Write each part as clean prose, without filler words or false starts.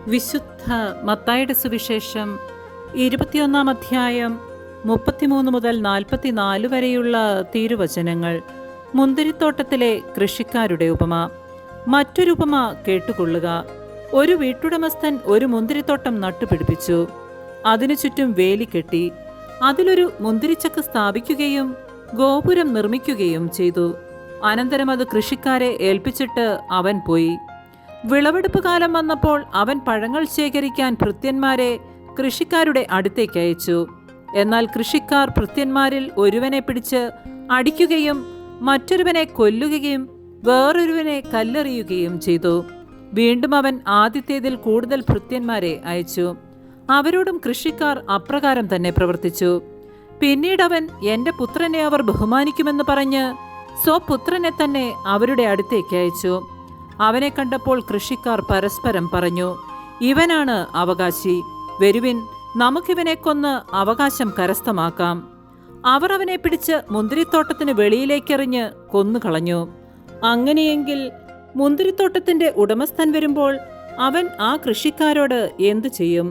വിശുദ്ധ മത്തായിയുടെ സുവിശേഷം 21 അധ്യായം 33 മുതൽ 44 വരെയുള്ള തിരുവചനങ്ങൾ. മുന്തിരിത്തോട്ടത്തിലെ കൃഷിക്കാരുടെ ഉപമ. മറ്റൊരു ഉപമ കേട്ടുകൊള്ളുക. ഒരു വീട്ടുടമസ്ഥൻ ഒരു മുന്തിരിത്തോട്ടം നട്ടുപിടിപ്പിച്ചു. അതിനു ചുറ്റും വേലി കെട്ടി. അതിലൊരു മുന്തിരിച്ചക്ക് സ്ഥാപിക്കുകയും ഗോപുരം നിർമ്മിക്കുകയും ചെയ്തു. അനന്തരം അത് കൃഷിക്കാരെ ഏൽപ്പിച്ചിട്ട് അവൻ പോയി. വിളവെടുപ്പ് കാലം വന്നപ്പോൾ അവൻ പഴങ്ങൾ ശേഖരിക്കാൻ ഭൃത്യന്മാരെ കൃഷിക്കാരുടെ അടുത്തേക്ക് അയച്ചു. എന്നാൽ കൃഷിക്കാർ ഭൃത്യന്മാരിൽ ഒരുവനെ പിടിച്ച് അടിക്കുകയും മറ്റൊരുവനെ കൊല്ലുകയും വേറൊരുവനെ കല്ലെറിയുകയും ചെയ്തു. വീണ്ടും അവൻ ആദ്യത്തേതിൽ കൂടുതൽ ഭൃത്യന്മാരെ അയച്ചു. അവരോടും കൃഷിക്കാർ അപ്രകാരം തന്നെ പ്രവർത്തിച്ചു. പിന്നീട് അവൻ എന്റെ പുത്രനെ അവർ ബഹുമാനിക്കുമെന്ന് പറഞ്ഞ് സ്വപുത്രനെ തന്നെ അവരുടെ അടുത്തേക്ക് അയച്ചു. അവനെ കണ്ടപ്പോൾ കൃഷിക്കാർ പരസ്പരം പറഞ്ഞു, ഇവനാണ് അവകാശി, വരുവിൻ, നമുക്കിവനെ കൊന്ന് അവകാശം കരസ്ഥമാക്കാം. അവർ അവനെ പിടിച്ച് മുന്തിരിത്തോട്ടത്തിന് വെളിയിലേക്കെറിഞ്ഞ് കൊന്നുകളഞ്ഞു. അങ്ങനെയെങ്കിൽ മുന്തിരിത്തോട്ടത്തിന്റെ ഉടമസ്ഥൻ വരുമ്പോൾ അവൻ ആ കൃഷിക്കാരോട് എന്തു ചെയ്യും?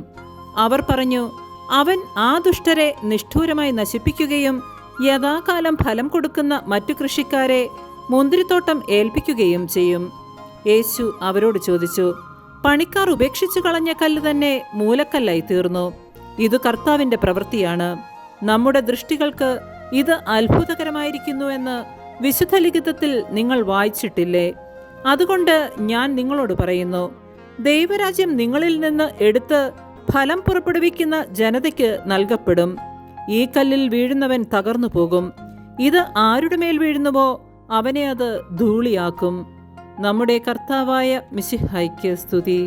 അവർ പറഞ്ഞു, അവൻ ആ ദുഷ്ടരെ നിഷ്ഠൂരമായി നശിപ്പിക്കുകയും യഥാകാലം ഫലം കൊടുക്കുന്ന മറ്റു കൃഷിക്കാരെ മുന്തിരിത്തോട്ടം ഏൽപ്പിക്കുകയും ചെയ്യും. യേശു അവരോട് ചോദിച്ചു, പണിക്കാർ ഉപേക്ഷിച്ചു കളഞ്ഞ കല്ല് തന്നെ മൂലക്കല്ലായി തീർന്നു. ഇത് കർത്താവിന്റെ പ്രവൃത്തിയാണ്. നമ്മുടെ ദൃഷ്ടികൾക്ക് ഇത് അത്ഭുതകരമായിരിക്കുന്നുവെന്ന് വിശുദ്ധ ലിഖിതത്തിൽ നിങ്ങൾ വായിച്ചിട്ടില്ലേ? അതുകൊണ്ട് ഞാൻ നിങ്ങളോട് പറയുന്നു, ദൈവരാജ്യം നിങ്ങളിൽ നിന്ന് എടുത്ത് ഫലം പുറപ്പെടുവിക്കുന്ന ജനതയ്ക്ക് നൽകപ്പെടും. ഈ കല്ലിൽ വീഴുന്നവൻ തകർന്നു പോകും. ഇത് ആരുടെ മേൽ വീഴുന്നുവോ അവനെ അത് ധൂളിയാക്കും. നമ്മുടെ കർത്താവായ മിശിഹായ്ക്ക് സ്തുതി.